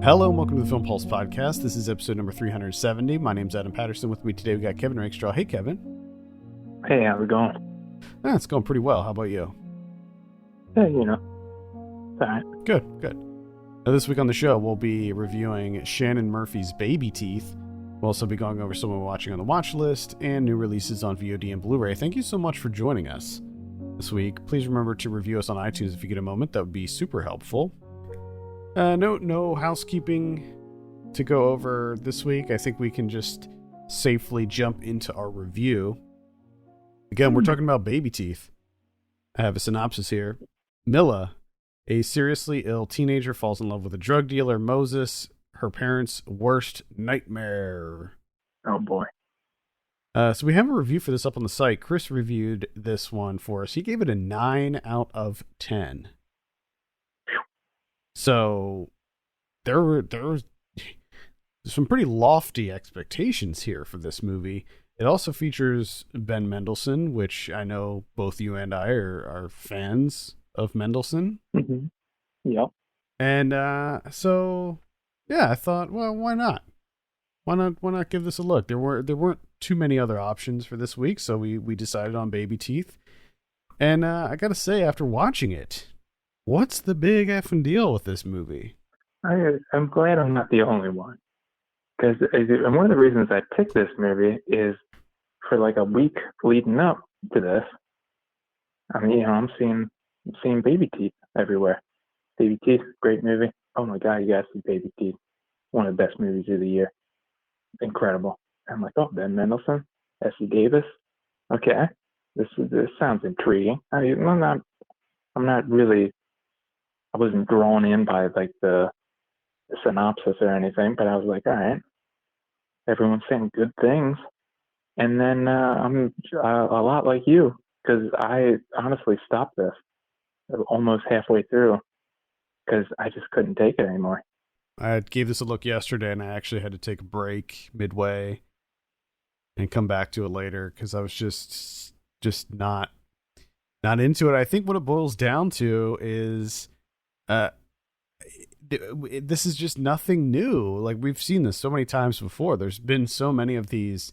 Hello and welcome to the Film Pulse podcast. This is episode number 370. My name's Adam Patterson. With me today we got Kevin Rakestraw. Hey, Kevin. Hey, how's it going? It's going pretty well. How about you? Hey, it's all right. Good. Now, this week on the show, we'll be reviewing Shannon Murphy's Babyteeth. We'll also be going over some we're watching on the watch list and new releases on VOD and Blu-ray. Thank you so much for joining us this week. Please remember to review us on iTunes if you get a moment. That would be super helpful. No housekeeping to go over this week. I think we can just safely jump into our review. Again, we're talking about Babyteeth. I have a synopsis here. Milla, a seriously ill teenager, falls in love with a drug dealer, Moses, her parents' worst nightmare. Oh, boy. So we have a review for this up on the site. Chris reviewed this one for us. He gave it a 9 out of 10. So there was some pretty lofty expectations here for this movie. It also features Ben Mendelsohn, which I know both you and I are fans of Mendelsohn. Mm-hmm. Yep. And so yeah, I thought, well, why not? Why not give this a look? There weren't too many other options for this week, so we decided on Babyteeth. And I gotta say, after watching it, what's the big effing deal with this movie? I'm glad I'm not the only one. Because one of the reasons I picked this movie is for like a week leading up to this. I mean, I'm seeing Babyteeth everywhere. Babyteeth, great movie. Oh my God, you guys see Babyteeth. One of the best movies of the year. Incredible. I'm like, oh, Ben Mendelsohn, Essie Davis. Okay, this sounds intriguing. I'm not really. I wasn't drawn in by like the synopsis or anything, but I was like, all right, everyone's saying good things. And then I'm a lot like you, because I honestly stopped this almost halfway through because I just couldn't take it anymore. I gave this a look yesterday, and I actually had to take a break midway and come back to it later because I was just not into it. I think what it boils down to is this is just nothing new. Like, we've seen this so many times before. There's been so many of these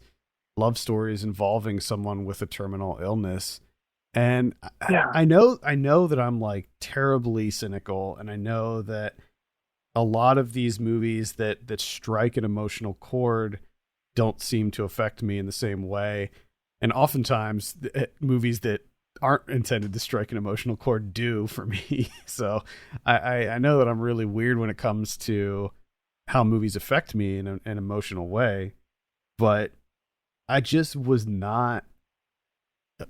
love stories involving someone with a terminal illness. And yeah. I know that I'm like terribly cynical, and I know that a lot of these movies that strike an emotional chord don't seem to affect me in the same way. And oftentimes movies that aren't intended to strike an emotional chord do for me. So I know that I'm really weird when it comes to how movies affect me in an emotional way, but I just was not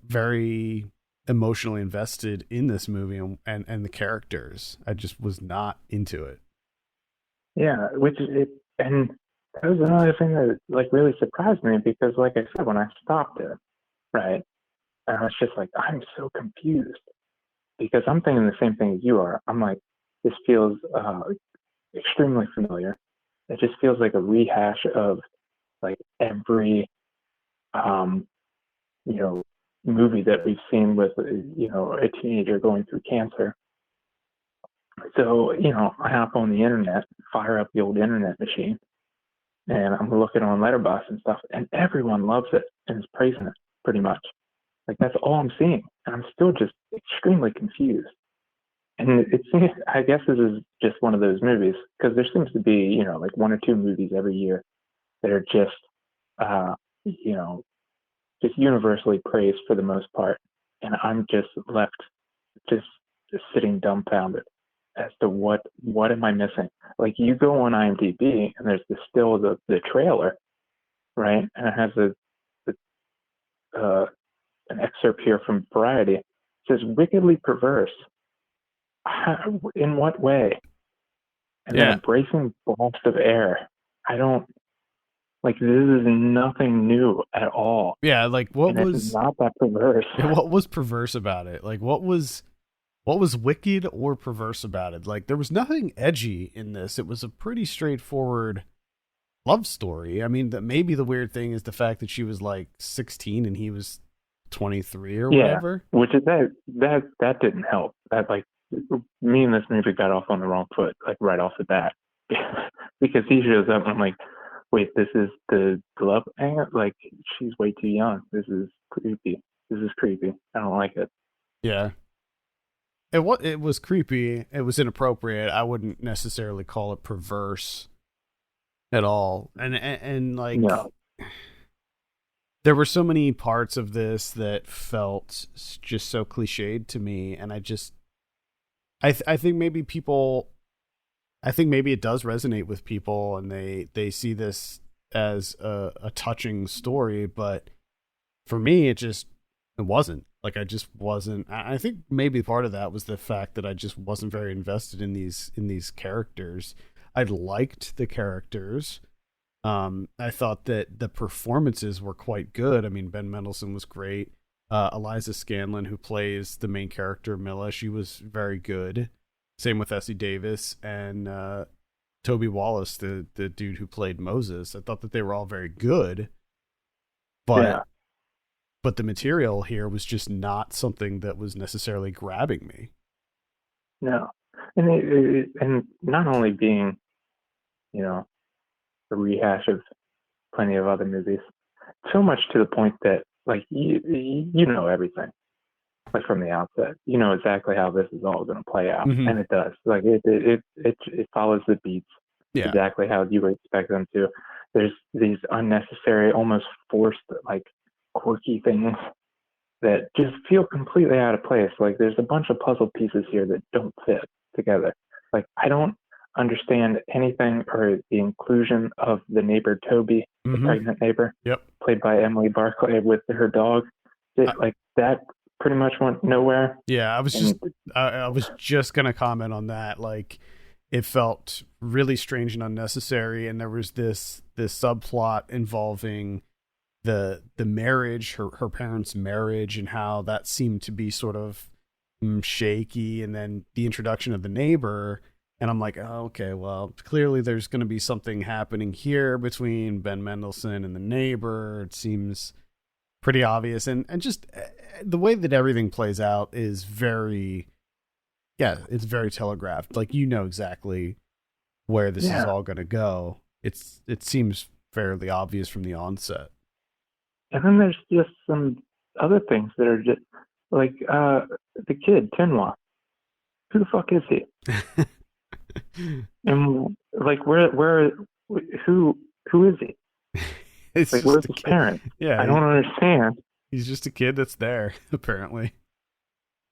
very emotionally invested in this movie and the characters. I just was not into it. Yeah, and that was another thing that like really surprised me, because like I said, when I stopped it, right, and I was just like, I'm so confused, because I'm thinking the same thing as you are. I'm like, this feels extremely familiar. It just feels like a rehash of like every, movie that we've seen with, a teenager going through cancer. So, I hop on the internet, fire up the old internet machine, and I'm looking on Letterboxd and stuff, and everyone loves it and is praising it pretty much. Like, that's all I'm seeing. And I'm still just extremely confused. And it seems, I guess this is just one of those movies, because there seems to be, like one or two movies every year that are just, just universally praised for the most part. And I'm just left just sitting dumbfounded as to what am I missing? Like, you go on IMDb and there's the trailer, right? And it has an excerpt here from Variety. It says, wickedly perverse. In what way? And then embracing blast of air. I don't, like, this is nothing new at all. Yeah, like, it's not that perverse. What was perverse about it? Like, what was wicked or perverse about it? Like, there was nothing edgy in this. It was a pretty straightforward love story. I mean, maybe the weird thing is the fact that she was like 16 and he was 23 or whatever. Which is that didn't help. That, like, me and this movie got off on the wrong foot, like right off the bat. because he shows up and I'm like, wait, this is the glove hanger? Like, she's way too young. This is creepy. I don't like it. Yeah. It was creepy. It was inappropriate. I wouldn't necessarily call it perverse at all. And like, no. There were so many parts of this that felt just so cliched to me, and I think maybe it does resonate with people, and they see this as a touching story, but for me, it wasn't. Like, I just wasn't. I think maybe part of that was the fact that I just wasn't very invested in these characters. I liked the characters. I thought that the performances were quite good. I mean, Ben Mendelsohn was great. Eliza Scanlon, who plays the main character, Milla, she was very good. Same with Essie Davis and Toby Wallace, the dude who played Moses. I thought that they were all very good. But the material here was just not something that was necessarily grabbing me. No. And not only being, a rehash of plenty of other movies, so much to the point that, like, you know everything, like, from the outset. You know exactly how this is all going to play out, and it does. Like, it follows the beats exactly how you would expect them to. There's these unnecessary, almost forced, like, quirky things that just feel completely out of place. Like, there's a bunch of puzzle pieces here that don't fit together. Like, I don't understand anything, or the inclusion of the neighbor Toby, the pregnant neighbor, played by Emily Barclay, with her dog. Like, that pretty much went nowhere. Yeah, I was just gonna comment on that. Like, it felt really strange and unnecessary, and there was this subplot involving the marriage, her parents' marriage, and how that seemed to be sort of shaky, and then the introduction of the neighbor. And I'm like, oh, okay, well, clearly there's going to be something happening here between Ben Mendelsohn and the neighbor. It seems pretty obvious. And just the way that everything plays out is it's very telegraphed. Like, you know exactly where this is all going to go. It seems fairly obvious from the onset. And then there's just some other things that are just, like, the kid, Tinwa. Who the fuck is he? And, like, who is he? It's like, where's his parents? Yeah, I don't understand. He's just a kid that's there, apparently.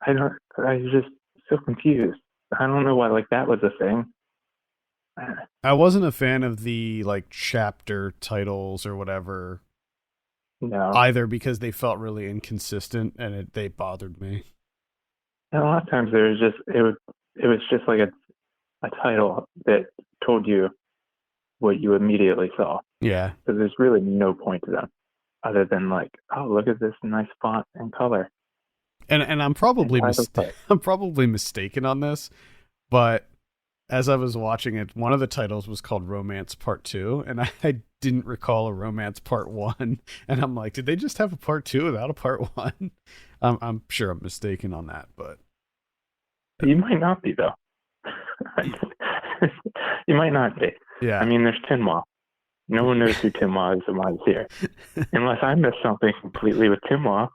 I was just so confused. I don't know why, like, that was a thing. I wasn't a fan of the, like, chapter titles or whatever. No. Either, because they felt really inconsistent, and they bothered me. And a lot of times it was just like a title that told you what you immediately saw. Yeah. So there's really no point to them, other than, like, oh, look at this nice font and color. And I'm probably mistaken on this, but as I was watching it, one of the titles was called Romance Part 2, and I didn't recall a Romance Part 1. And I'm like, did they just have a Part 2 without a Part 1? I'm sure I'm mistaken on that, but you might not be, though. You might not be. Yeah. I mean, there's Tinwa. No one knows who Tinwa is and why he's here, unless I missed something completely with Tinwa.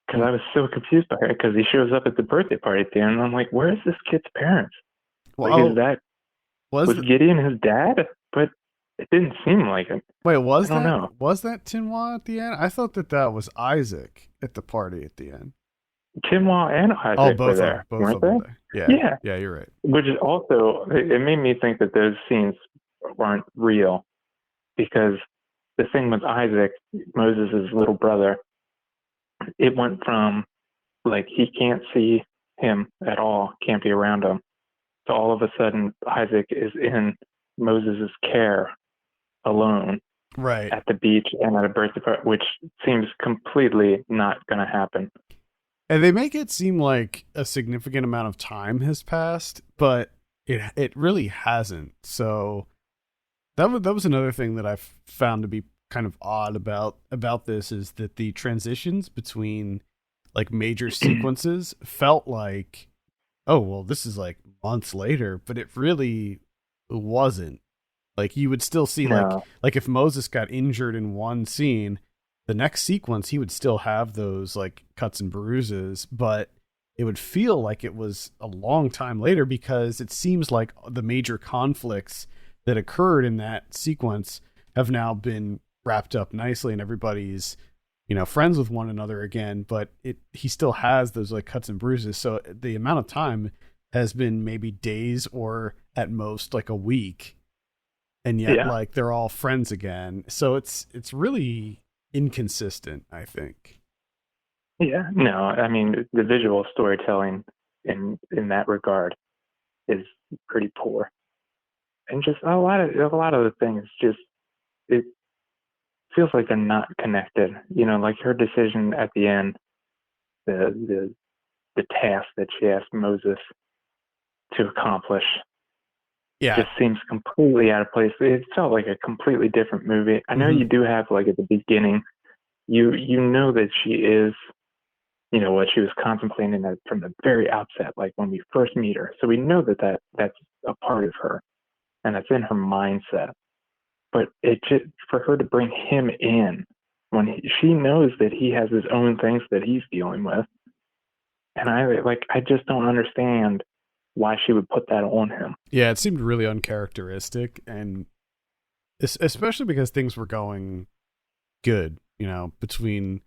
Because I was so confused by her, because he shows up at the birthday party at the end, and I'm like, where's this kid's parents? Well, like, was Gideon his dad? But it didn't seem like it. Wait, was that Tinwa at the end? I thought that was Isaac at the party at the end. Tinwa and Isaac were there, weren't they? Yeah, you're right. Which is also, it made me think that those scenes weren't real, because the thing with Isaac, Moses' little brother, it went from, like, he can't see him at all, can't be around him, to all of a sudden Isaac is in Moses' care alone, right, at the beach and at a birthday party, which seems completely not going to happen. And they make it seem like a significant amount of time has passed, but it really hasn't. So that was another thing that I found to be kind of odd about this, is that the transitions between, like, major sequences felt like, oh, well, this is like months later, but it really wasn't. Like you would still see No. like if Moses got injured in one scene, the next sequence he would still have those like cuts and bruises, but it would feel like it was a long time later because it seems like the major conflicts that occurred in that sequence have now been wrapped up nicely and everybody's, you know, friends with one another again, but he still has those like cuts and bruises. So the amount of time has been maybe days or at most like a week, and yet like they're all friends again. So it's really inconsistent, I think. Yeah, no, I mean the visual storytelling in that regard is pretty poor, and just a lot of the things just it feels like they're not connected. You know, like her decision at the end, the the task that she asked Moses to accomplish just seems completely out of place. It felt like a completely different movie. I know you do have like at the beginning, you know that she is, you know, what she was contemplating from the very outset, like when we first meet her. So we know that's a part of her, and that's in her mindset. But it just for her to bring him in when she knows that he has his own things that he's dealing with, and I just don't understand why she would put that on him. Yeah, it seemed really uncharacteristic, and especially because things were going good, you know, between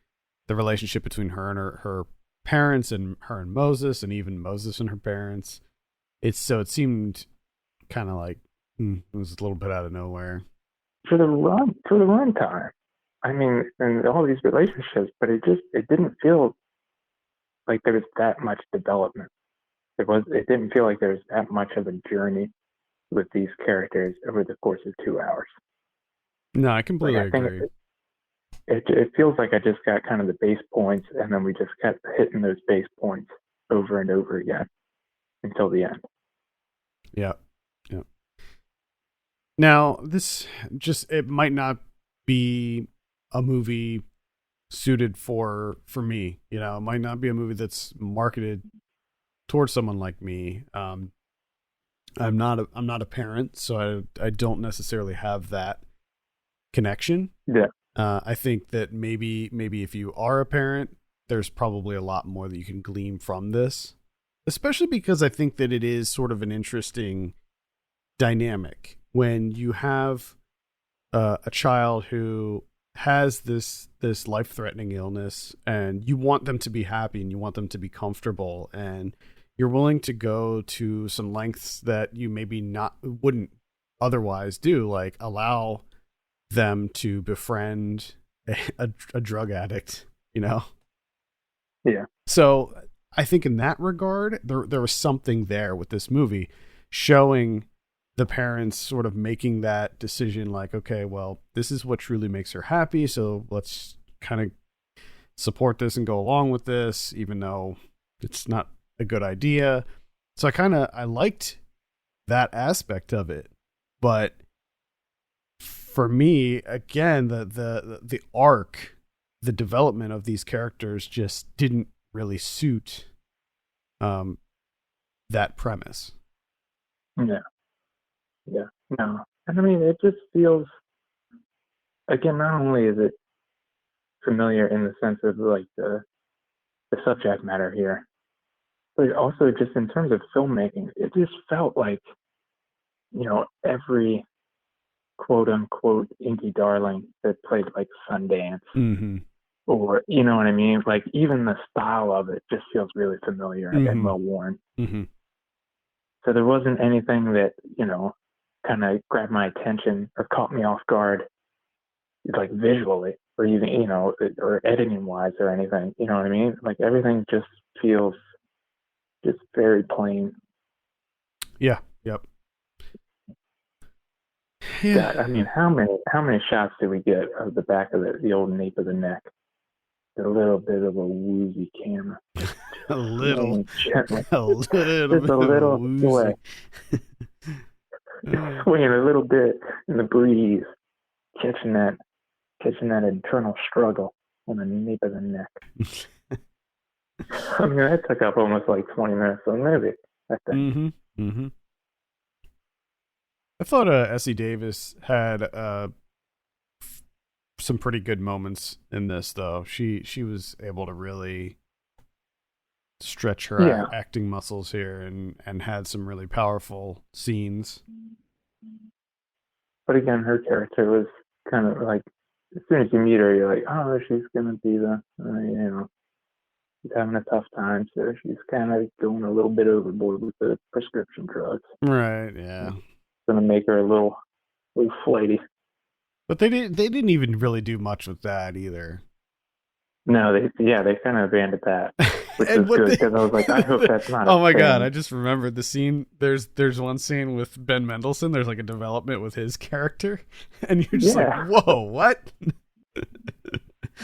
the relationship between her and her parents and her and Moses and even Moses and her parents. It seemed kind of like it was a little bit out of nowhere. For the run time. I mean, and all these relationships, but it didn't feel like there was that much development. It didn't feel like there was that much of a journey with these characters over the course of 2 hours. No, I completely agree. It feels like I just got kind of the base points, and then we just kept hitting those base points over and over again until the end. Yeah. Yeah. Now, it might not be a movie suited for me. You know, it might not be a movie that's marketed towards someone like me. I'm not a parent, so I don't necessarily have that connection. Yeah. I think that maybe if you are a parent, there's probably a lot more that you can glean from this, especially because I think that it is sort of an interesting dynamic when you have a child who has this life-threatening illness, and you want them to be happy and you want them to be comfortable, and you're willing to go to some lengths that you maybe wouldn't otherwise do, like allow them to befriend a drug addict, you know? Yeah. So I think in that regard, there was something there with this movie showing the parents sort of making that decision, like, okay, well, this is what truly makes her happy, so let's kind of support this and go along with this, even though it's not a good idea. So I liked that aspect of it. But for me, again, the arc, the development of these characters just didn't really suit that premise. Yeah. Yeah. No. And I mean, it just feels, again, not only is it familiar in the sense of like the subject matter here, but also just in terms of filmmaking, it just felt like, you know, every quote unquote indie darling that played like Sundance, or, you know what I mean? Like even the style of it just feels really familiar and well worn. So there wasn't anything that, you know, kind of grabbed my attention or caught me off guard, like visually or even, you know, or editing wise or anything. You know what I mean? Like everything just feels just very plain. Yeah. Yep. Yeah. I mean, how many shots did we get of the back of the old nape of the neck? A little bit of a woozy camera. a little just a little woozy. Swinging a little bit in the breeze, catching that internal struggle on the nape of the neck. I mean, that took up almost like 20 minutes of the movie, I think. I thought Essie Davis had some pretty good moments in this, though. She was able to really stretch her acting muscles here and had some really powerful scenes. But again, her character was kind of like, as soon as you meet her, you're like, oh, she's gonna be the, she's having a tough time, so she's kind of going a little bit overboard with the prescription drugs. Right. Yeah. It's gonna make her a little flighty. But they didn't even really do much with that either. No, they kind of abandoned that, which is good, because I was like, I hope that's not. Oh my god! I just remembered the scene. There's one scene with Ben Mendelsohn. There's like a development with his character, and you're just like, whoa, what?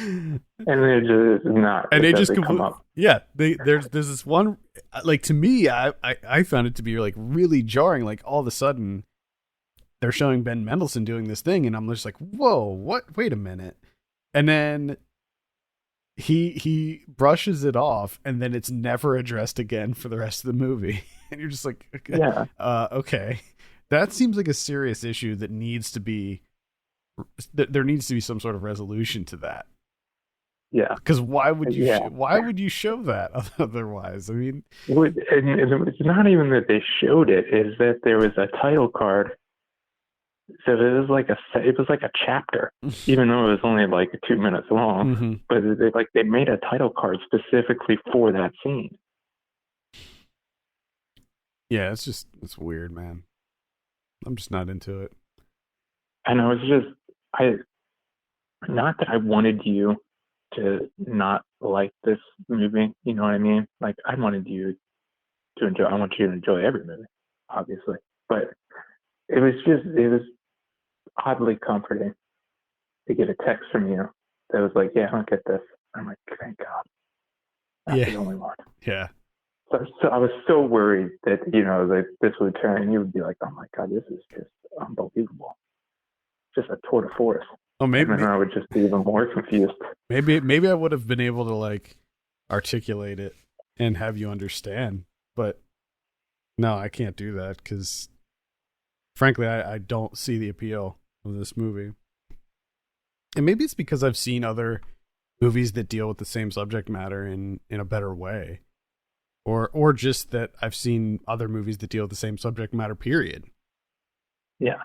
And they're just not. And they just come up. Yeah, there's this one. Like, to me, I found it to be like really jarring. Like, all of a sudden, they're showing Ben Mendelsohn doing this thing, and I'm just like, whoa, what? Wait a minute. And then he brushes it off, and then it's never addressed again for the rest of the movie. And you're just like, okay, okay. That seems like a serious issue that needs to be, there needs to be some sort of resolution to that. Yeah. Because why would you show that otherwise? I mean, and it's not even that they showed it, is that there was a title card. So it was like a chapter, even though it was only like 2 minutes long. Mm-hmm. But they made a title card specifically for that scene. Yeah, it's weird, man. I'm just not into it. And not that I wanted you to not like this movie, you know what I mean? Like, I wanted you to enjoy. I want you to enjoy every movie, obviously. But it was oddly comforting to get a text from you that was like, yeah, I don't get this. I'm like, thank God. That's the only one. Yeah. So I was so worried that, that this would turn, and you would be like, oh my God, this is just unbelievable. Just a tour de force. Oh, maybe. And then I would just be even more confused. Maybe I would have been able to like articulate it and have you understand, but no, I can't do that because frankly, I don't see the appeal of this movie. And maybe it's because I've seen other movies that deal with the same subject matter in a better way. Or just that I've seen other movies that deal with the same subject matter, period. Yeah.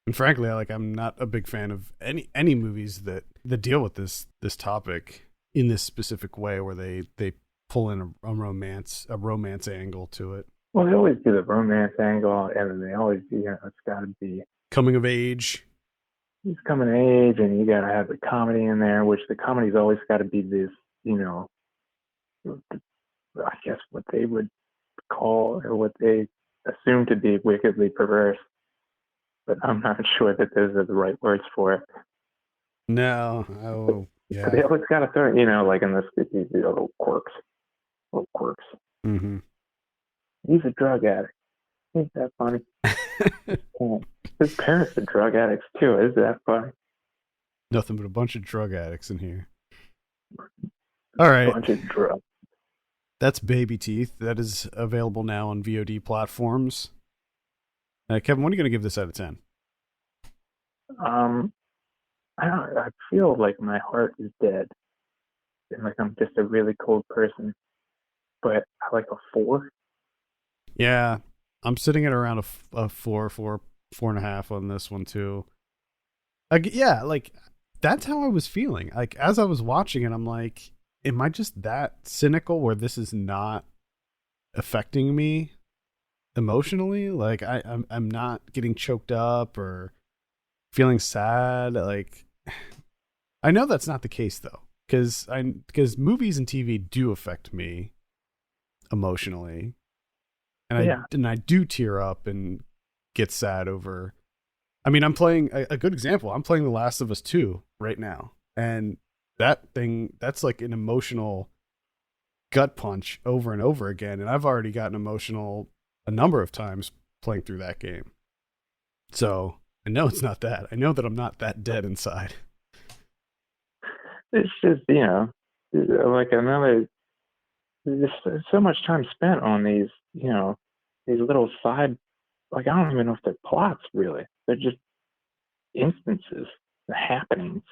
And frankly, I'm not a big fan of any movies that deal with this topic in this specific way, where they pull in a romance angle to it. Well, they always do the romance angle, and then they always do, it's got to be coming of age. He's coming of age, and you got to have the comedy in there, which the comedy's always got to be this, I guess what they would call, or what they assume to be, wickedly perverse. But I'm not sure that those are the right words for it. No. Oh, yeah. They always got to throw, like in this, these little quirks. Mm-hmm. He's a drug addict. Ain't that funny? His parents are drug addicts too. Is that funny? Nothing but a bunch of drug addicts in here. All right. A bunch of drugs. That's Babyteeth. That is available now on VOD platforms. Kevin, what are you going to give this out of 10? I feel like my heart is dead. And like I'm just a really cold person. But I like a 4. Yeah. I'm sitting at around a 4.5 on this one too. Yeah, like that's how I was feeling. Like as I was watching it, I'm like, am I just that cynical where this is not affecting me emotionally? Like I'm not getting choked up or feeling sad. Like I know that's not the case though, because movies and TV do affect me emotionally, and I do tear up and get sad over. I mean, I'm playing a good example. I'm playing The Last of Us 2 right now, and that's like an emotional gut punch over and over again. And I've already gotten emotional a number of times playing through that game. So I know it's not that. I know that I'm not that dead inside. It's just, like there's so much time spent on these, these little side like, I don't even know if they're plots really. They're just instances, the happenings.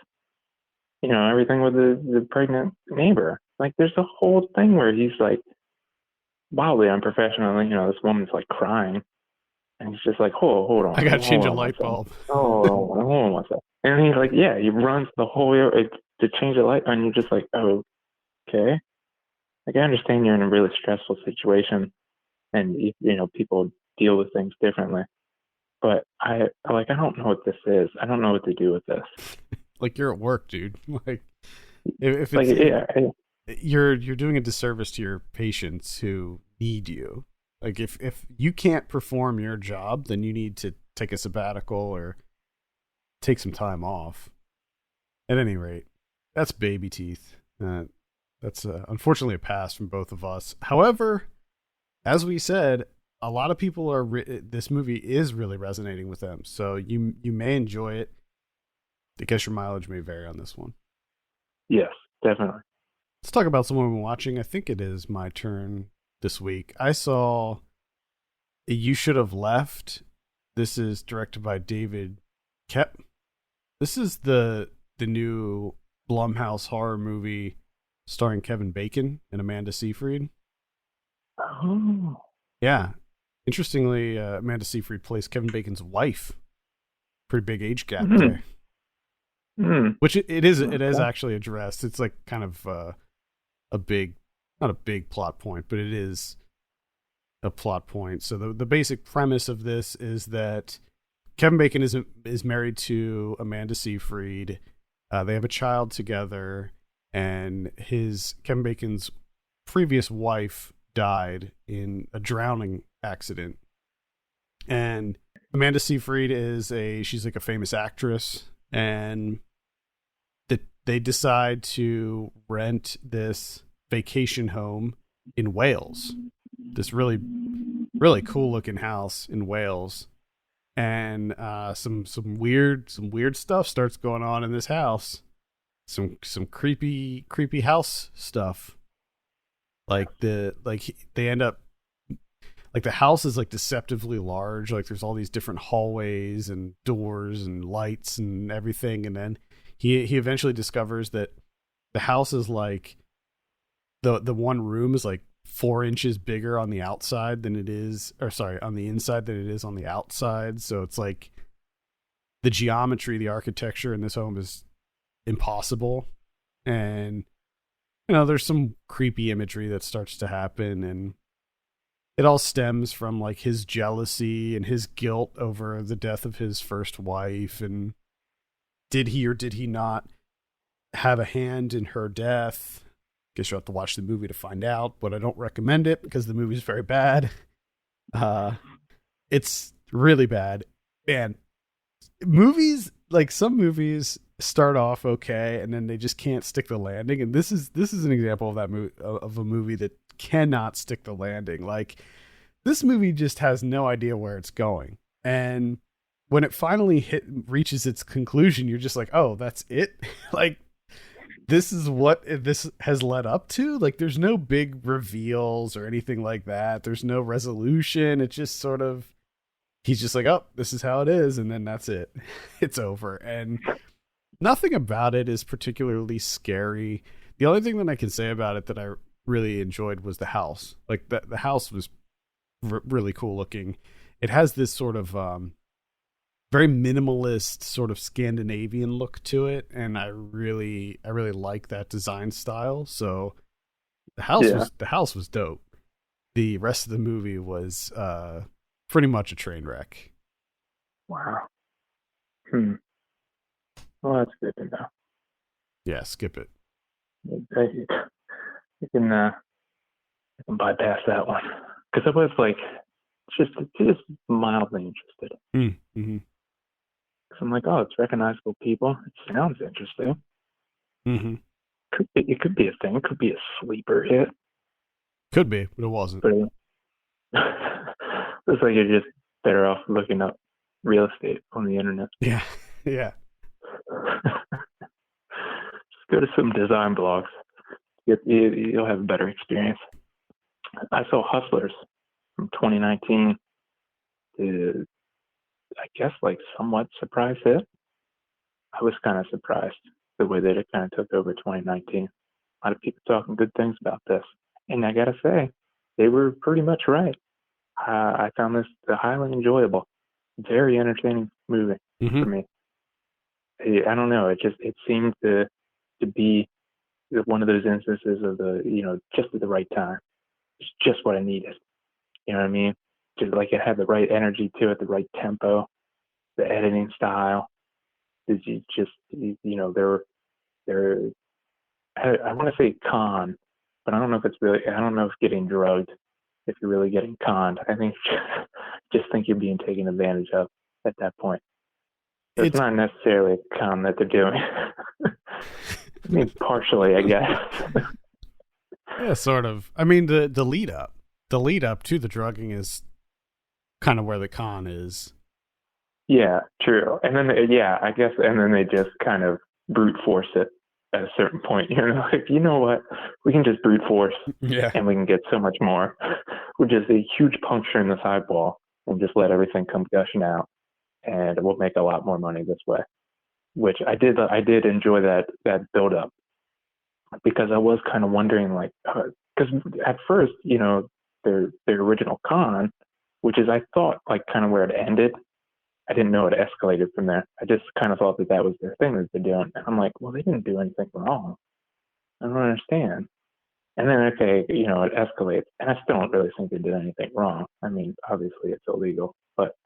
You know, everything with the pregnant neighbor. Like, there's a whole thing where he's like wildly unprofessional. You know, this woman's like crying, and he's just like, hold on, I gotta change a on light bulb. hold on one second. And he's like, yeah, he runs the whole way to change a light, and you're just like, oh, okay. Like, I understand you're in a really stressful situation, and you know, people deal with things differently. But I don't know what this is. I don't know what to do with this. Like, you're at work, dude. Like, if Like, it's yeah, you're doing a disservice to your patients who need you. Like, if you can't perform your job, then you need to take a sabbatical or take some time off. At any rate, that's Babyteeth. That's unfortunately a pass from both of us. However, as we said, a lot of people are. This movie is really resonating with them, so you may enjoy it. I guess your mileage may vary on this one. Yes, definitely. Let's talk about someone we're watching. I think it is my turn this week. I saw You Should Have Left. This is directed by David Koepp. This is the new Blumhouse horror movie starring Kevin Bacon and Amanda Seyfried. Oh. Yeah. Interestingly, Amanda Seyfried plays Kevin Bacon's wife. Pretty big age gap there. Which it is actually addressed. It's like kind of a big, not a big plot point, but it is a plot point. So the basic premise of this is that Kevin Bacon is married to Amanda Seyfried. They have a child together, and Kevin Bacon's previous wife died in a drowning accident. And Amanda Seyfried she's like a famous actress, and they decide to rent this vacation home in Wales, this really, really cool looking house in Wales. And some weird stuff starts going on in this house. Some creepy house stuff. Like they end up, like, the house is like deceptively large. Like, there's all these different hallways and doors and lights and everything. And then he eventually discovers that the house is like the one room is like 4 inches bigger on the outside than it is, or sorry, on the inside than it is on the outside. So it's like the geometry, the architecture in this home is impossible. And, you know, there's some creepy imagery that starts to happen, and it all stems from like his jealousy and his guilt over the death of his first wife. And did he or did he not have a hand in her death? Guess you'll have to watch the movie to find out, but I don't recommend it because the movie's very bad. It's really bad. And movies, like, some movies start off okay and then they just can't stick the landing. And this is an example of that of a movie that cannot stick the landing. Like, this movie just has no idea where it's going. And when it finally reaches its conclusion, you're just like, oh, that's it? Like, this is what this has led up to? Like, there's no big reveals or anything like that. There's no resolution. It's just sort of, he's just like, oh, this is how it is. And then that's it. It's over. And nothing about it is particularly scary. The only thing that I can say about it that I really enjoyed was the house. Like, the house was really cool looking. It has this sort of very minimalist sort of Scandinavian look to it, and I really like that design style. So the house was dope. The rest of the movie was pretty much a train wreck. Wow. Well, that's good to know. Yeah, skip it. You can bypass that one, because I was like just mildly interested. Mm-hmm. I'm like, oh, it's recognizable people. It sounds interesting. Mm-hmm. It could be a thing. It could be a sleeper hit. Could be, but it wasn't. But looks like you're just better off looking up real estate on the internet. Yeah. Just go to some design blogs. You'll have a better experience. I saw Hustlers from 2019. the, I guess, like somewhat surprise hit. I was kind of surprised the way that it kind of took over 2019. A lot of people talking good things about this. And I got to say, they were pretty much right. I found this highly enjoyable, very entertaining movie for me. I don't know. It seemed to be one of those instances of just at the right time. It's just what I needed. You know what I mean? Just like it had the right energy to it, the right tempo, the editing style. They're I want to say con, but I don't know if it's really. I don't know if getting drugged, if you're really getting conned. I think just think you're being taken advantage of at that point. So it's not necessarily a con that they're doing. I mean, partially, I guess. Yeah, sort of. I mean, the lead up to the drugging is kind of where the con is. Yeah, true. And then, I guess, and then they just kind of brute force it at a certain point. Like, you know what? We can just brute force, and we can get so much more. We'll just a huge puncture in the sidewall and just let everything come gushing out, and we'll make a lot more money this way. Which I did enjoy that build up, because I was kind of wondering, like, because at first, their original con, which is, I thought, like, kind of where it ended. I didn't know it escalated from there. I just kind of thought that was their thing that they're doing. And I'm like, well, they didn't do anything wrong. I don't understand. And then, okay, it escalates. And I still don't really think they did anything wrong. I mean, obviously it's illegal, but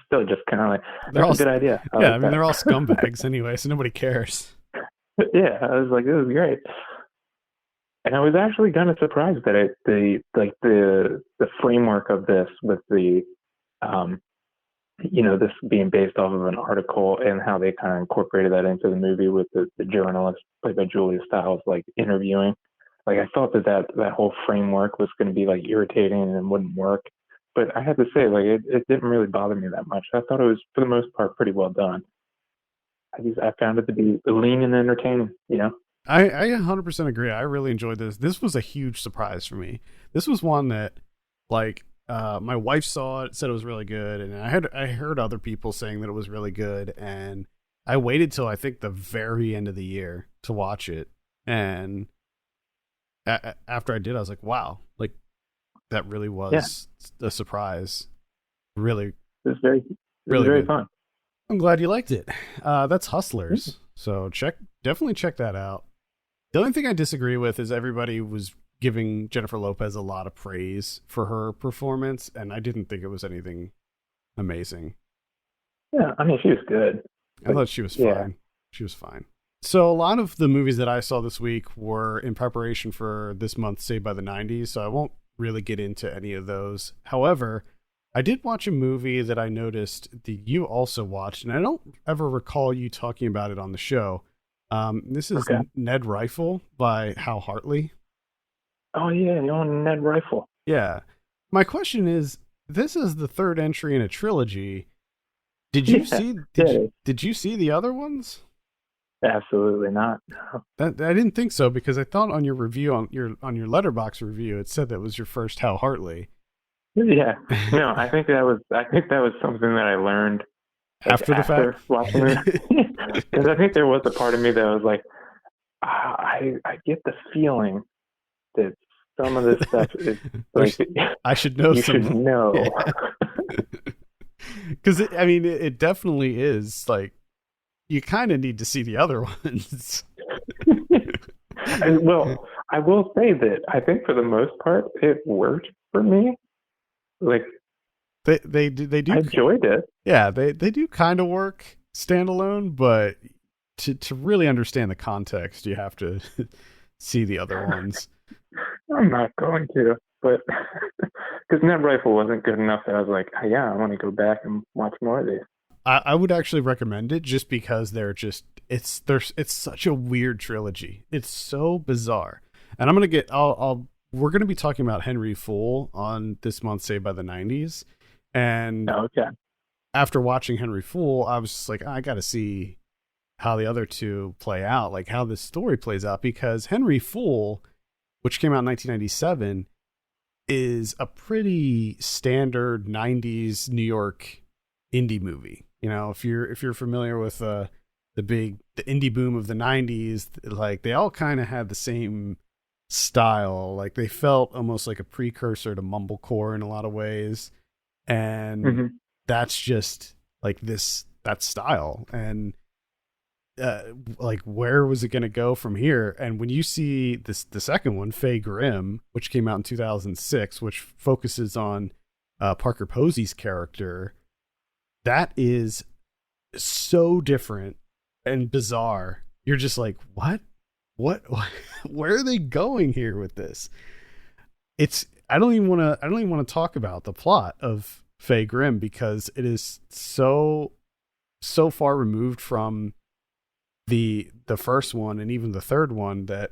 still just kind of like, that's a good idea. I mean, they're all scumbags anyway, so nobody cares. Yeah, I was like, this is great. And I was actually kind of surprised that the framework of this with the, this being based off of an article, and how they kind of incorporated that into the movie with the journalist played by Julia Stiles, like, interviewing. Like, I thought that whole framework was going to be, like, irritating and wouldn't work. But I have to say, like, it didn't really bother me that much. I thought it was, for the most part, pretty well done. I found it to be lean and entertaining, I 100% agree. I really enjoyed this. This was a huge surprise for me. This was one that, like, my wife saw it, said it was really good, and I heard other people saying that it was really good, and I waited till I think the very end of the year to watch it, and after I did, I was like, wow, like, that really was a surprise. Really, it was very fun. I'm glad you liked it. That's Hustlers, so definitely check that out. The only thing I disagree with is everybody was giving Jennifer Lopez a lot of praise for her performance, and I didn't think it was anything amazing. Yeah, I mean, she was good. I thought she was fine. She was fine. So a lot of the movies that I saw this week were in preparation for this month's Saved by the 90s, so I won't really get into any of those. However, I did watch a movie that I noticed that you also watched, and I don't ever recall you talking about it on the show. This is Ned Rifle by Hal Hartley. Oh, yeah, you own Ned Rifle. Yeah. My question is, this is the third entry in a trilogy. Did you did you see the other ones? Absolutely not. I didn't think so, because I thought on your review, on your Letterboxd review, it said that was your first Hal Hartley. Yeah. No, I think that was something that I learned after the fact, watching it. Because I think there was a part of me that was like, I get the feeling that some of this stuff is like, I should know. You should know. Because it definitely is, like, you kind of need to see the other ones. Well, I will say that I think for the most part it worked for me. Like, they do. I enjoyed it. Yeah, they do kind of work standalone, but to really understand the context, you have to see the other ones. I'm not going to, but because Ned Rifle wasn't good enough that I was like, oh, yeah, I want to go back and watch more of these. I would actually recommend it, just because it's such a weird trilogy. It's so bizarre. And we're gonna be talking about Henry Fool on this month's Saved by the 90s. And after watching Henry Fool, I was just like, I gotta see how the other two play out, like how this story plays out, because Henry Fool, which came out in 1997, is a pretty standard 90s New York indie movie. You know, if you're familiar with the indie boom of the 90s, like they all kind of had the same style. Like they felt almost like a precursor to mumblecore in a lot of ways. And Mm-hmm. that's just like that style. And like where was it going to go from here? And when you see the second one, Faye Grimm, which came out in 2006, which focuses on Parker Posey's character, that is so different and bizarre. You're just like, what where are they going here with this? It's I don't even want to talk about the plot of Faye Grimm because it is so far removed from the first one and even the third one that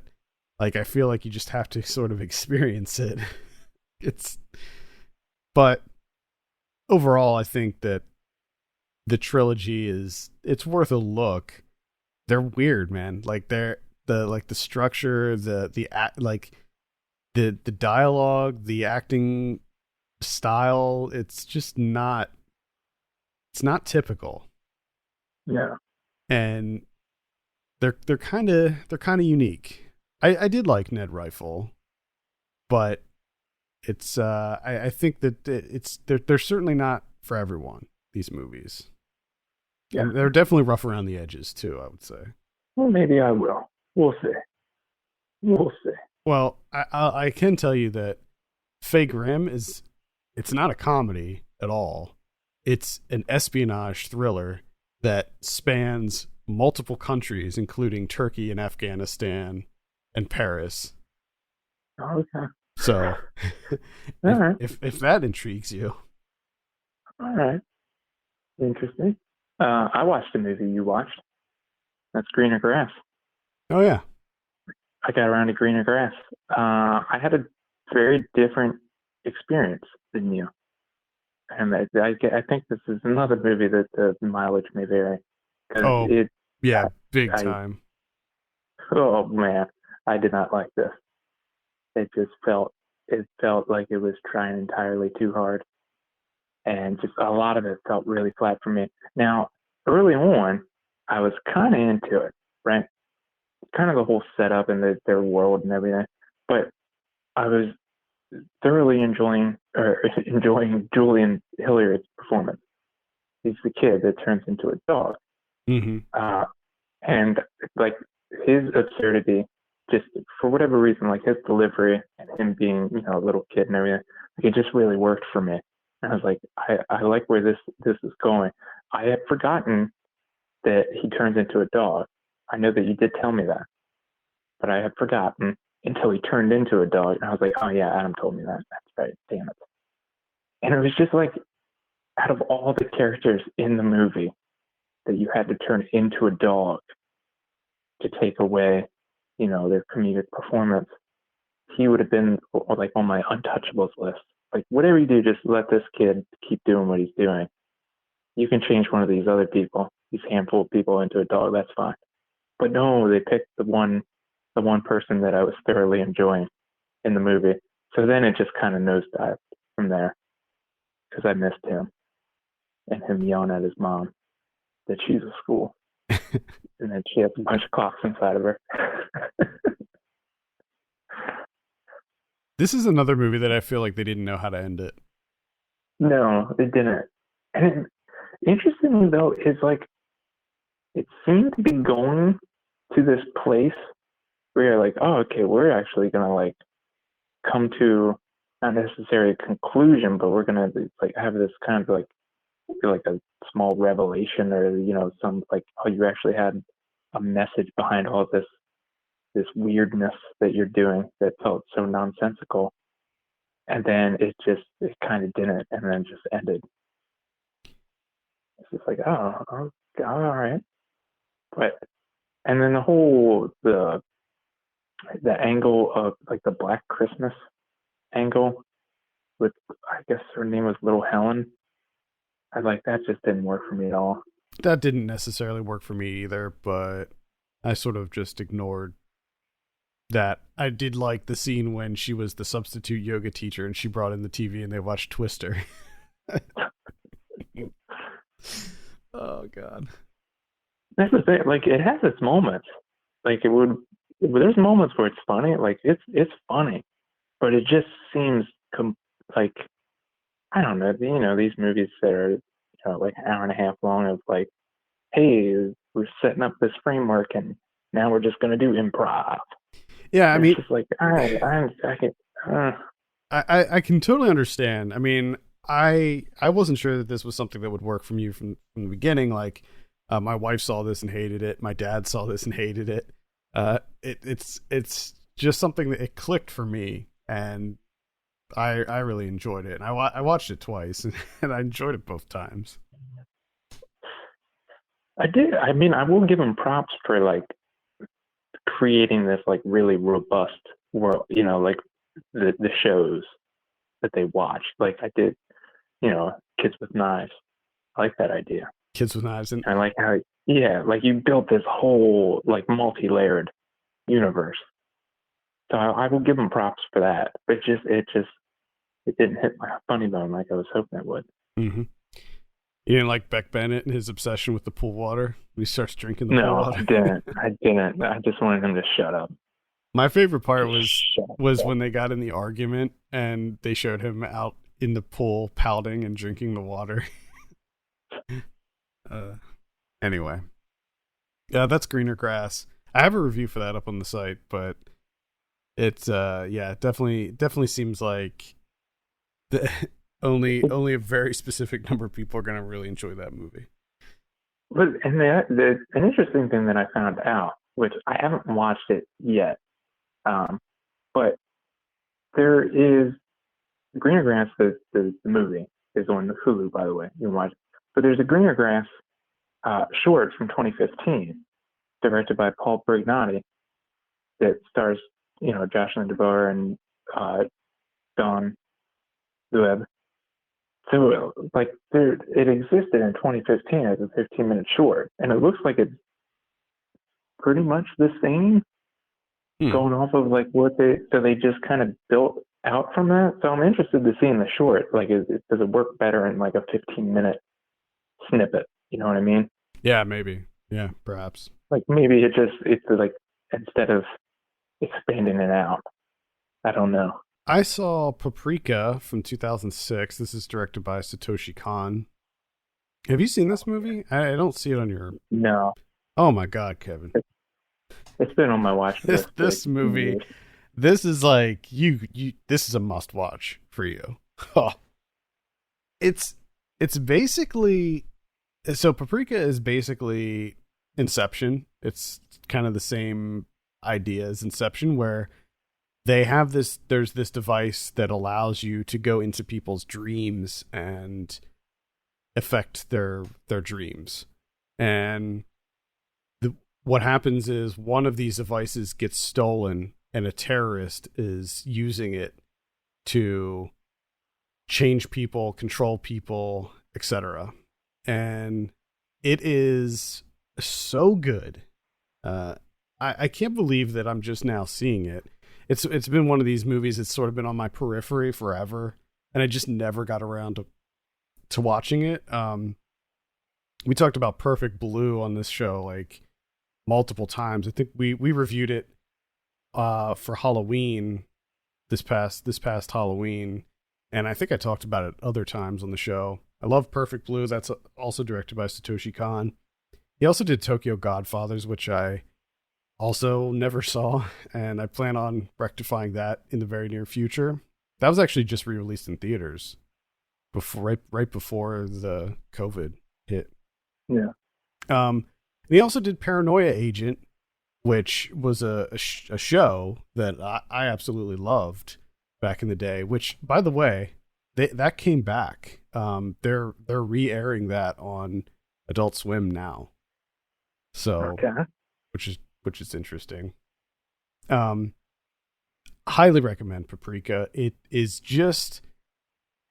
like I feel like you just have to sort of experience it. It's but overall I think that the trilogy it's worth a look. They're weird, man. Like the structure, the like the dialogue, the acting style, it's not typical. Yeah. And they're kind of unique. I did like Ned Rifle, but it's I think that they're certainly not for everyone, these movies. Yeah. And they're definitely rough around the edges too, I would say. Well, maybe I will. We'll see. We'll see. Well, I can tell you that Faye Grimm it's not a comedy at all. It's an espionage thriller that spans multiple countries, including Turkey and Afghanistan and Paris. Okay. So, All right. if that intrigues you, All right. Interesting. I watched a movie you watched. That's Greener Grass. oh yeah, I got around to Greener Grass. I had a very different experience than you. And I think this is another movie that the mileage may vary. 'Cause oh yeah, big I, time. oh man, I did not like this. It felt like it was trying entirely too hard. And just a lot of it felt really flat for me. Now, early on, I was kind of into it, right? Kind of the whole setup and their world and everything. But I was thoroughly enjoying Julian Hilliard's performance. He's the kid that turns into a dog, Mm-hmm. and like his absurdity, just for whatever reason, like his delivery and him being a little kid and everything, like it just really worked for me. And I was like, I like where this is going. I had forgotten that he turns into a dog. I know that you did tell me that, but I had forgotten until he turned into a dog. And I was like, oh yeah, Adam told me that. That's right. Damn it. And it was just like, out of all the characters in the movie that you had to turn into a dog to take away, their comedic performance, he would have been like on my untouchables list. Like whatever you do, just let this kid keep doing what he's doing. You can change one of these other people, these handful of people into a dog. That's fine. But no, they picked the one person that I was thoroughly enjoying in the movie. So then it just kind of nosedived from there because I missed him and him yelling at his mom that she's a school and that she has a bunch of clocks inside of her. This is another movie that I feel like they didn't know how to end it. No, it didn't. And interestingly though, is like it seemed to be going to this place where you're like, oh, okay, we're actually gonna like come to not necessarily a conclusion, but we're gonna like have this kind of like a small revelation or some like, oh, you actually had a message behind all this weirdness that you're doing that felt so nonsensical. And then it kind of didn't, and then just ended. It's just like, oh, all right. But and then the angle of like the Black Christmas angle with, I guess her name was Little Helen. I like that just didn't work for me at all. That didn't necessarily work for me either, but I sort of just ignored that I did like the scene when she was the substitute yoga teacher and she brought in the TV and they watched Twister. Oh God. That's the thing. Like it has its moments. Like there's moments where it's funny. Like it's funny, but it just seems like I don't know. You know, these movies that are like an hour and a half long of like, hey, we're setting up this framework and now we're just gonna do improv. Yeah, I mean, it's just like I can totally understand. I mean, I wasn't sure that this was something that would work from you from the beginning. Like, my wife saw this and hated it. My dad saw this and hated it. It's just something that it clicked for me, and I really enjoyed it. And I watched it twice, and I enjoyed it both times. I did. I mean, I will give him props for like creating this like really robust world. You know, like the shows that they watch. Like I did, Kids with Knives. I like that idea. Kids with Knives, and I like how like you built this whole like multi-layered universe. So I will give them props for that. But it didn't hit my funny bone like I was hoping it would. Mm-hmm. You didn't like Beck Bennett and his obsession with the pool water? When he starts drinking the pool water? No, I didn't. I just wanted him to shut up. My favorite part was when they got in the argument and they showed him out in the pool pouting and drinking the water. Anyway. Yeah, that's Greener Grass. I have a review for that up on the site, but it's it definitely seems like only a very specific number of people are going to really enjoy that movie. But and an interesting thing that I found out, which I haven't watched it yet, but there is Greener Grass, the movie is on Hulu, by the way. You can watch it. But there's a Greener Grass short from 2015, directed by Paul Brignati, that stars Jocelyn DeBoer and Don Webb. So like it existed in 2015 as a 15-minute short, and it looks like it's pretty much the same. Going off of like they just kind of built out from that. So I'm interested to see in the short, like does it work better in like a 15-minute snippet? You know what I mean? Yeah, maybe. Yeah, perhaps. Like maybe it's like instead of expanding it out. I don't know. I saw Paprika from 2006. This is directed by Satoshi Kon. Have you seen this movie? I don't see it on your... No. Oh my God, Kevin. It's been on my watch list. This movie, this is like, this is a must watch for you. Oh. It's basically... So Paprika is basically Inception. It's kind of the same idea as Inception, where there's this device that allows you to go into people's dreams and affect their dreams. And what happens is one of these devices gets stolen and a terrorist is using it to change people, control people, etc. And it is so good. I can't believe that I'm just now seeing it. It's been one of these movies that's sort of been on my periphery forever, and I just never got around to watching it. We talked about Perfect Blue on this show like multiple times. I think we reviewed it for Halloween this past Halloween, and I think I talked about it other times on the show. I love Perfect Blue. That's also directed by Satoshi Kon. He also did Tokyo Godfathers, which I also never saw, and I plan on rectifying that in the very near future. That was actually just re-released in theaters right before the COVID hit. Yeah. And he also did Paranoia Agent, which was a show that I absolutely loved back in the day. Which, by the way, that came back. They're re-airing that on Adult Swim now. So, okay. which is interesting. Highly recommend Paprika. It is just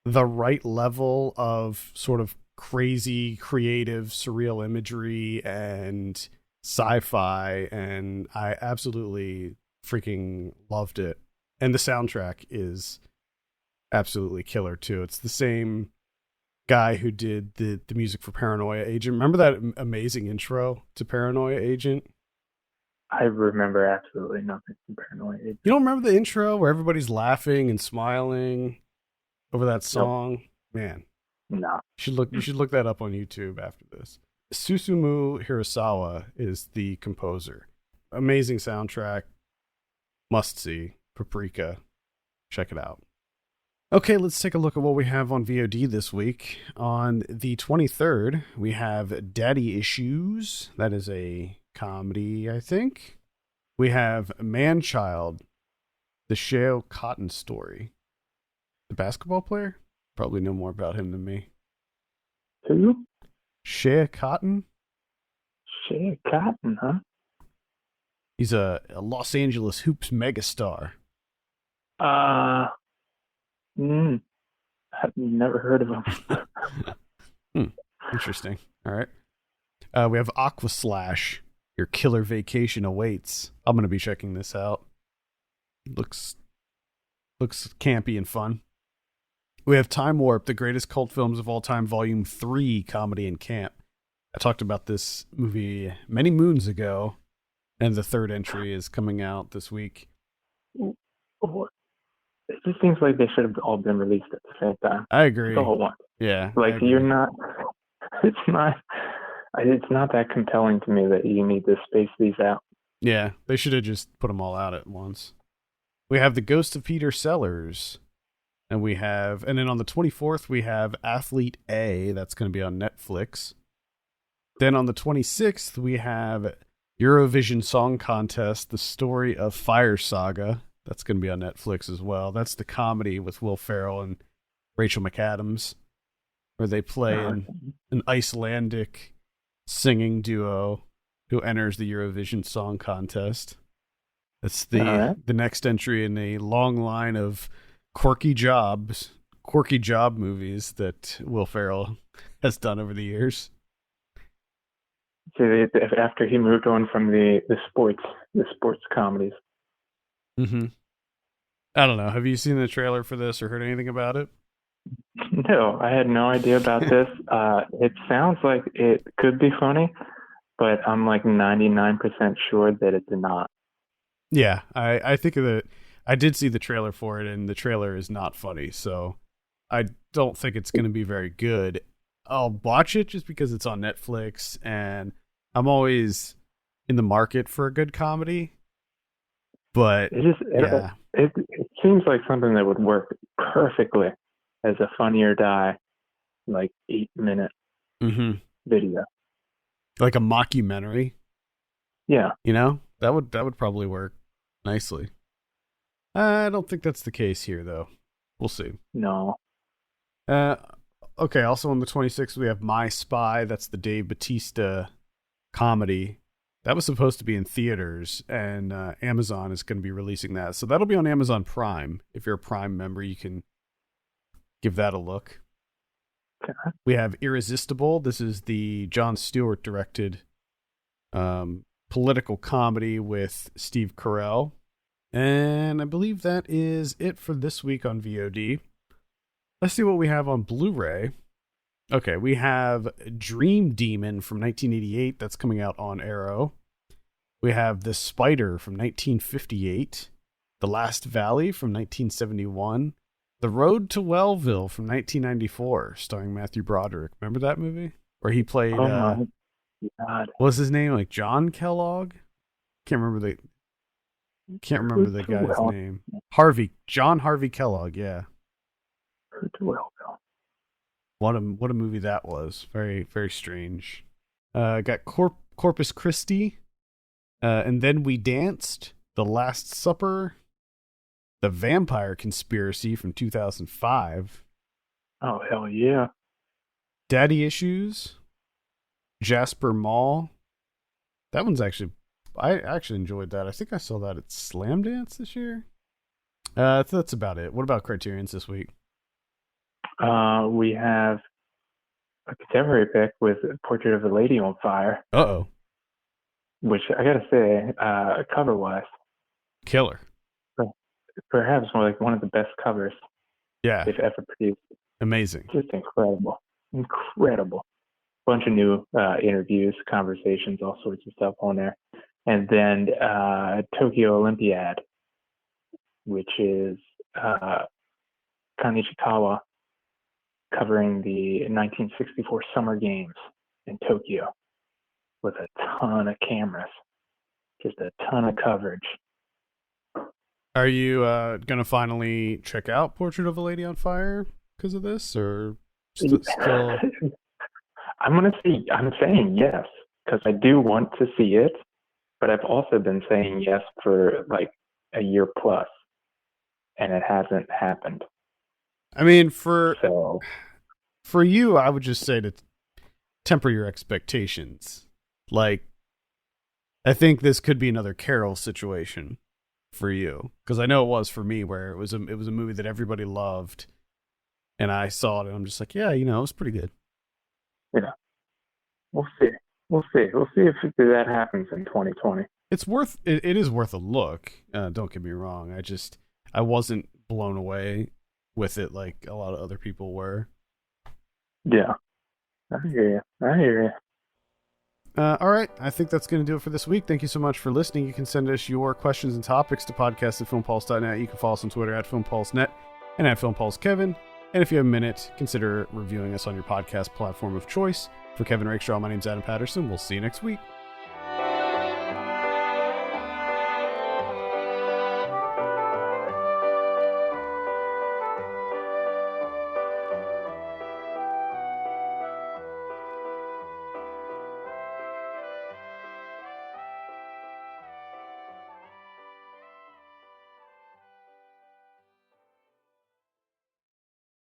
the right level of sort of crazy, creative, surreal imagery and sci-fi, and I absolutely freaking loved it. And the soundtrack is absolutely killer too. It's the same guy who did the music for Paranoia Agent. Remember that amazing intro to Paranoia Agent? I remember absolutely nothing from Paranoia Agent. You don't remember the intro where everybody's laughing and smiling over that song? Nope. Man. No. You should look that up on YouTube after this. Susumu Hirasawa is the composer. Amazing soundtrack. Must see. Paprika. Check it out. Okay, let's take a look at what we have on VOD this week. On the 23rd, we have Daddy Issues. That is a comedy, I think. We have Man-Child, the Sheo Cotton story. The basketball player? Probably know more about him than me. Who? Shea Cotton? Shea Cotton, huh? He's a Los Angeles hoops megastar. I've never heard of him. Interesting. All right. We have Aqua Slash. Your killer vacation awaits. I'm going to be checking this out. Looks campy and fun. We have Time Warp, the greatest cult films of all time, Volume 3, Comedy and Camp. I talked about this movie many moons ago, and the third entry is coming out this week. It just seems like they should have all been released at the same time. I agree. The whole one. Yeah. Like you're not. It's not that compelling to me that you need to space these out. Yeah, they should have just put them all out at once. We have The Ghost of Peter Sellers. And then on the 24th, we have Athlete A. That's going to be on Netflix. Then on the 26th, we have Eurovision Song Contest, The Story of Fire Saga. That's going to be on Netflix as well. That's the comedy with Will Ferrell and Rachel McAdams, where they play an Icelandic singing duo who enters the Eurovision Song Contest. That's the next entry in a long line of quirky job movies that Will Ferrell has done over the years. So after he moved on from the sports comedies. Mm-hmm. I don't know. Have you seen the trailer for this or heard anything about it? No, I had no idea about this. It sounds like it could be funny, but I'm like 99% sure that it's not. Yeah, I think that I did see the trailer for it, and the trailer is not funny, so I don't think it's going to be very good. I'll watch it just because it's on Netflix, and I'm always in the market for a good comedy. But it seems like something that would work perfectly as a Funny or Die, like 8-minute video, like a mockumentary. Yeah, that would probably work nicely. I don't think that's the case here, though. We'll see. No. Okay. Also on the 26th, we have My Spy. That's the Dave Bautista comedy. That was supposed to be in theaters, and Amazon is going to be releasing that. So that'll be on Amazon Prime. If you're a Prime member, you can give that a look. Okay. We have Irresistible. This is the Jon Stewart directed political comedy with Steve Carell. And I believe that is it for this week on VOD. Let's see what we have on Blu-ray. Okay, we have Dream Demon from 1988. That's coming out on Arrow. We have The Spider from 1958. The Last Valley from 1971. The Road to Wellville from 1994, starring Matthew Broderick. Remember that movie? Where he played, oh my God. What was his name? Like John Kellogg? Can't remember the guy's name. John Harvey Kellogg, yeah. Road to Wellville. What a movie that was. Very, very strange. Got Corpus Christi. And Then We Danced. The Last Supper. The Vampire Conspiracy from 2005. Oh, hell yeah. Daddy Issues. Jasper Mall. That one's I actually enjoyed that. I think I saw that at Slam Dance this year. That's about it. What about Criterion's this week? We have a contemporary pick with Portrait of a Lady on Fire. Uh-oh. Which I gotta say, cover-wise, Killer. Perhaps one of the best covers they've ever produced. Amazing. Just incredible. Bunch of new interviews, conversations, all sorts of stuff on there. And then Tokyo Olympiad, which is Kanishikawa covering the 1964 Summer Games in Tokyo with a ton of cameras, just a ton of coverage. Are you going to finally check out Portrait of a Lady on Fire because of this, or still? I'm saying yes, because I do want to see it, but I've also been saying yes for like a year plus, and it hasn't happened. I mean, for you, I would just say to temper your expectations. Like, I think this could be another Carol situation for you, because I know it was for me, where it was a movie that everybody loved, and I saw it and I'm just like, yeah, it was pretty good. Yeah, we'll see if that happens in 2020. It is worth a look. Don't get me wrong. I wasn't blown away with it like a lot of other people were. Yeah, I hear you. All right, I think that's going to do it for this week. Thank you so much for listening. You can send us your questions and topics to podcast@filmpulse.net. You can follow us on Twitter @filmpulsenet and @filmpulsekevin. And if you have a minute, consider reviewing us on your podcast platform of choice. For Kevin Rakestraw, my name's Adam Patterson. We'll see you next week.